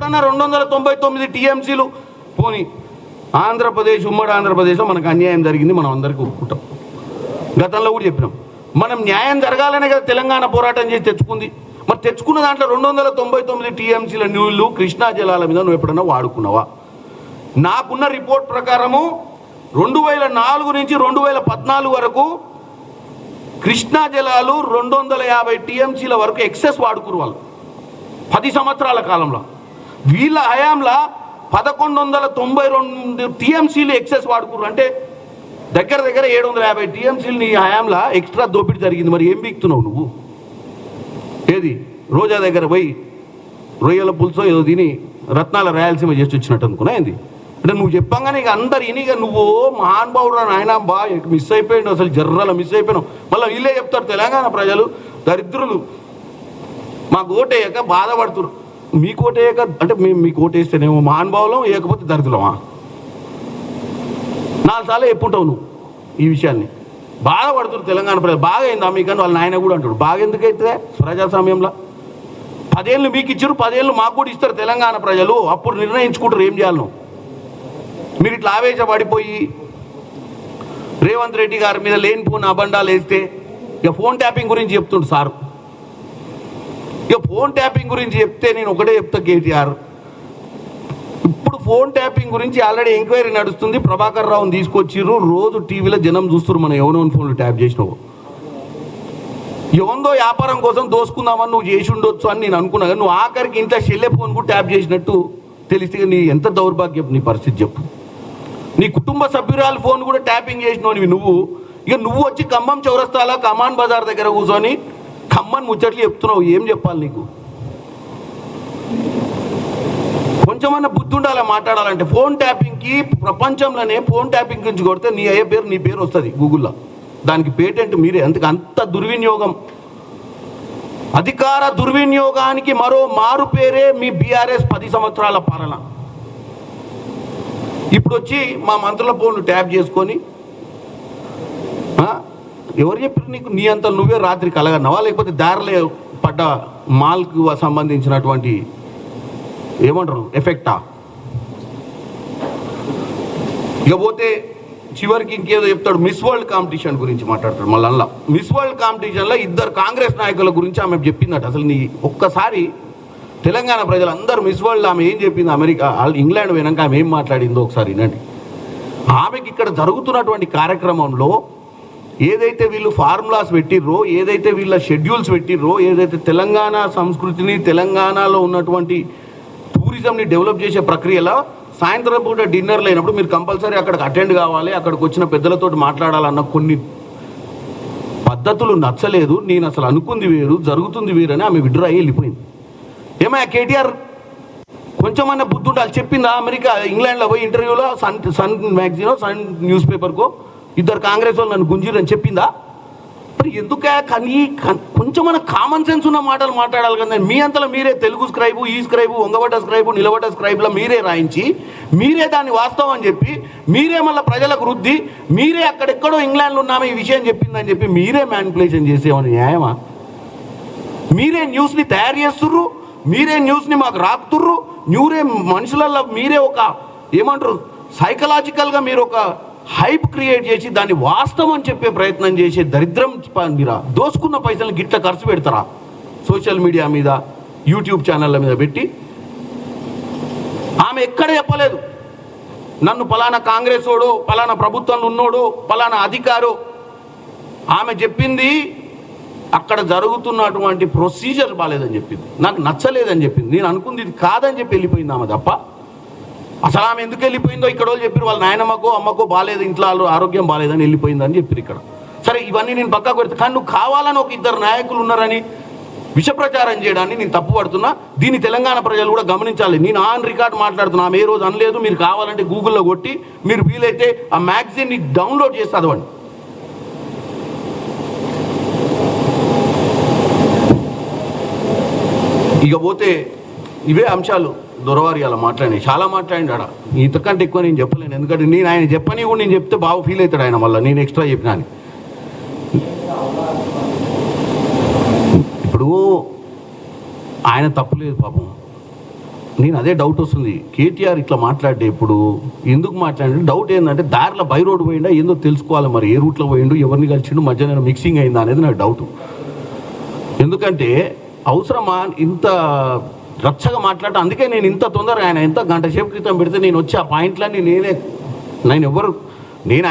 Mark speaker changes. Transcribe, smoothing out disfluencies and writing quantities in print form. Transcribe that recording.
Speaker 1: ఇప్పటికన్నా 299 టీఎంసీలు పోనీ ఆంధ్రప్రదేశ్, ఉమ్మడి ఆంధ్రప్రదేశ్లో మనకు అన్యాయం జరిగింది, మనం అందరికీ ఒప్పుకుంటాం. గతంలో కూడా చెప్పినాం. మనం న్యాయం జరగాలనే కదా తెలంగాణ పోరాటం చేసి తెచ్చుకుంది. మరి తెచ్చుకున్న దాంట్లో 299 టీఎంసీల నీళ్లు కృష్ణా జలాల మీద నువ్వు ఎప్పుడన్నా వాడుకున్నావా? నాకున్న రిపోర్ట్ ప్రకారము 2004 నుంచి 2014 వరకు కృష్ణా జలాలు 250 టీఎంసీల వరకు ఎక్సెస్ వాడుకురు వాళ్ళు 10 సంవత్సరాల కాలంలో. వీళ్ళ హయాంలో 1192 టీఎంసీలు ఎక్సెస్ వాడుకురు. అంటే దగ్గర 750 టీఎంసీలు నీ హయాంలో ఎక్స్ట్రా దోపిడీ జరిగింది. మరి ఏం బీక్తున్నావు నువ్వు? ఏది రోజా దగ్గర పోయి రొయ్యల పులుసో ఏదో తిని రత్నాల రాయలసీమ చేసి వచ్చినట్టు అనుకున్నా ఏంది? అంటే నువ్వు చెప్పంగానే ఇక అందరు ఇనిగా నువ్వు మహానుభావుడు ఆయన బాగా మిస్ అయిపోయాడు, అసలు జర్రల మిస్ అయిపోయినావు. మళ్ళీ వీళ్ళే చెప్తారు తెలంగాణ ప్రజలు దరిద్రులు, మాకు ఓటేయక బాధపడుతున్నారు. మీకు ఓటేయక అంటే మేము మీకు ఓటేస్తేనేమో మహానుభావులం, వేయకపోతే దరిద్రులమా? 4 సార్లు చెప్పుంటావు నువ్వు ఈ విషయాన్ని. బాధపడుతున్నారు తెలంగాణ ప్రజలు. బాగా అయిందా మీకని వాళ్ళ నాయన కూడా అంటాడు. బాగా ఎందుకు అవుతుందే ప్రజాస్వామ్యంలో? 10 ఏళ్ళు మీకు ఇచ్చారు, 10 ఏళ్ళు మాకు కూడా ఇస్తారు తెలంగాణ ప్రజలు. అప్పుడు నిర్ణయించుకుంటారు ఏం చేయాలను. మీరు ఇట్లా ఆవేశపడిపోయి రేవంత్ రెడ్డి గారి మీద లేనిపోయిన అబండాలు వేస్తే ఇక ఫోన్ ట్యాపింగ్ గురించి చెప్తుండు సార్. ఇక ఫోన్ ట్యాపింగ్ గురించి చెప్తే నేను ఒకటే చెప్తా కేటీఆర్, ఇప్పుడు ఫోన్ ట్యాపింగ్ గురించి ఆల్రెడీ ఎంక్వైరీ నడుస్తుంది. ప్రభాకర్ రావుని తీసుకొచ్చిర్రు, రోజు టీవీలో జనం చూస్తున్నారు మనం ఎవరెవరి ఫోన్లు ట్యాప్ చేసినావు. ఎవందో వ్యాపారం కోసం దోసుకుందామని నువ్వు చేసి ఉండొచ్చు అని నేను అనుకున్నా. కానీ నువ్వు ఆఖరికి ఇంట్లో చెల్లె ఫోన్ కూడా ట్యాప్ చేసినట్టు తెలిస్తే నీ ఎంత దౌర్భాగ్యం నీ పరిస్థితి చెప్పు. నీ కుటుంబ సభ్యురాలు ఫోన్ కూడా ట్యాపింగ్ చేసినవి నువ్వు. ఇక నువ్వు వచ్చి ఖమ్మం చౌరస్తాలో కమాన్ బజార్ దగ్గర కూర్చొని ఖమ్మన్ ముచ్చట్లు చెప్తున్నావు. ఏం చెప్పాలి నీకు? కొంచెమన్నా బుద్ధి ఉండాలి మాట్లాడాలంటే. ఫోన్ ట్యాపింగ్కి ప్రపంచంలోనే ఫోన్ ట్యాపింగ్ గురించి కొడితే నీ అయ్యే పేరు నీ పేరు వస్తుంది గూగుల్లో. దానికి పేటెంట్ మీరే. అందుకే అంత దుర్వినియోగం, అధికార దుర్వినియోగానికి మరో మారు పేరే మీ బీఆర్ఎస్ 10 సంవత్సరాల పాలన. ఇప్పుడు వచ్చి మా మంత్రుల ఫోన్లు ట్యాప్ చేసుకొని ఎవరు చెప్పారు నీకు? నీ అంతా నువ్వే రాత్రి కలగన్నావా? లేకపోతే దారిలో పడ్డ మాల్కు సంబంధించినటువంటి ఏమంటారు ఎఫెక్టా? ఇకపోతే చివరికి ఇంకేదో చెప్తాడు, మిస్ వరల్డ్ కాంపిటీషన్ గురించి మాట్లాడతాడు. మళ్ళీ అలా మిస్ వరల్డ్ కాంపిటీషన్లో 2 కాంగ్రెస్ నాయకుల గురించి ఆమె చెప్పిందట. అసలు నీ ఒక్కసారి తెలంగాణ ప్రజలందరూ మిస్ వరల్డ్ ఆమె ఏం చెప్పింది, అమెరికా ఇంగ్లాండ్ పోయినాక ఆమె ఏం మాట్లాడిందో ఒకసారి వినండి. ఆమెకి ఇక్కడ జరుగుతున్నటువంటి కార్యక్రమంలో ఏదైతే వీళ్ళు ఫార్ములాస్ పెట్టిర్రో, ఏదైతే వీళ్ళ షెడ్యూల్స్ పెట్టిర్రో, ఏదైతే తెలంగాణ సంస్కృతిని తెలంగాణలో ఉన్నటువంటి టూరిజంని డెవలప్ చేసే ప్రక్రియలో సాయంత్రం పూట డిన్నర్లు అయినప్పుడు మీరు కంపల్సరీ అక్కడికి అటెండ్ కావాలి, అక్కడికి వచ్చిన పెద్దలతో మాట్లాడాలన్న కొన్ని పద్ధతులు నచ్చలేదు. నేను అసలు అనుకుంది వేరు జరుగుతుంది వేరు అని ఆమె విడ్రా అయ్యి వెళ్ళిపోయింది. ఏమయ్యా కేటీఆర్ కొంచెమన్నా బుద్ధి ఉండాలి. చెప్పిందా అమెరికా ఇంగ్లాండ్లో పోయి ఇంటర్వ్యూలో సన్ మ్యాగజీనో సన్ న్యూస్ పేపర్కో 2 కాంగ్రెస్ వాళ్ళు నన్ను గుంజిరని చెప్పిందా? మరి ఎందుకే కానీ కొంచెమన్నా కామన్ సెన్స్ ఉన్న మాటలు మాట్లాడాలి కదా. మీ అంతలో మీరే తెలుగు స్క్రైబు, ఈ స్క్రైబు, వంగబడ్డ స్క్రైబు, నిలబడ్డ స్క్రైబ్లో మీరే రాయించి మీరే దాన్ని వాస్తవం అని చెప్పి మీరే మళ్ళీ ప్రజలకు రుద్ది మీరే అక్కడెక్కడో ఇంగ్లాండ్లో ఉన్నామే ఈ విషయం చెప్పిందని చెప్పి మీరే మ్యానిపులేషన్ చేసేవని న్యాయమా? మీరే న్యూస్ని తయారు చేస్తుర్రు, మీరే న్యూస్ని మాకు రాకుతుర్రు, మీరే మనుషులలో మీరే ఒక ఏమంటారు సైకలాజికల్గా మీరు ఒక హైప్ క్రియేట్ చేసి దాన్ని వాస్తవం అని చెప్పే ప్రయత్నం చేసే దరిద్రం మీరా. దోసుకున్న పైసలను గిట్ల ఖర్చు పెడతారా? సోషల్ మీడియా మీద, యూట్యూబ్ ఛానళ్ళ మీద పెట్టి. ఆమె ఎక్కడ చెప్పలేదు నన్ను పలానా కాంగ్రెస్ వాడో, పలానా ప్రభుత్వంలో ఉన్నోడో, పలానా అధికారో. ఆమె చెప్పింది అక్కడ జరుగుతున్నటువంటి ప్రొసీజర్ బాగాలేదని చెప్పింది, నాకు నచ్చలేదని చెప్పింది. నేను అనుకుంది ఇది కాదని చెప్పి వెళ్ళిపోయింది ఆమె తప్ప. అసలు ఆమె ఎందుకు వెళ్ళిపోయిందో ఇక్కడ వాళ్ళు చెప్పారు, వాళ్ళ నాయనమ్మకో అమ్మకో బాగాలేదు, ఇంట్లో ఆరోగ్యం బాగాలేదని వెళ్ళిపోయిందని చెప్పారు ఇక్కడ. సరే ఇవన్నీ నేను పక్కకు పెడతా. కానీ నువ్వు కావాలని ఒక 2 నాయకులు ఉన్నారని విష ప్రచారం చేయడాన్ని నేను తప్పు పడుతున్నా. దీన్ని తెలంగాణ ప్రజలు కూడా గమనించాలి. నేను ఆన్ రికార్డ్ మాట్లాడుతున్నా, ఆమె ఏ రోజు అనలేదు. మీరు కావాలంటే గూగుల్లో కొట్టి మీరు వీలైతే ఆ మ్యాగజైన్ని డౌన్లోడ్ చేసి చదవండి. ఇకపోతే ఇవే అంశాలు దొరవారి అలా మాట్లాడి చాలా మాట్లాడి ఆడ. ఇంతకంటే ఎక్కువ నేను చెప్పలేను, ఎందుకంటే నేను ఆయన చెప్పని కూడా నేను చెప్తే బాగా ఫీల్ అవుతాడు ఆయన. మళ్ళీ నేను ఎక్స్ట్రా చెప్పినా అని. ఇప్పుడు ఆయన తప్పు లేదు పాపం. నేను అదే డౌట్ వస్తుంది, కేటీఆర్ ఇట్లా మాట్లాడే ఇప్పుడు ఎందుకు మాట్లాడే డౌట్ ఏంటంటే దారిలో బై రోడ్ పోయిండా ఏందో తెలుసుకోవాలి, మరి ఏ రూట్లో పోయిండు, ఎవరిని కలిసిండు, మధ్యాహ్నం మిక్సింగ్ అయిందా అనేది నాకు డౌట్. ఎందుకంటే అవసరమా ఇంత రచ్చగా మాట్లాడటం? అందుకే నేను ఇంత తొందరగా ఆయన ఎంత గంట సేపు క్రితం పెడితే నేను వచ్చి ఆ పాయింట్లన్నీ నేను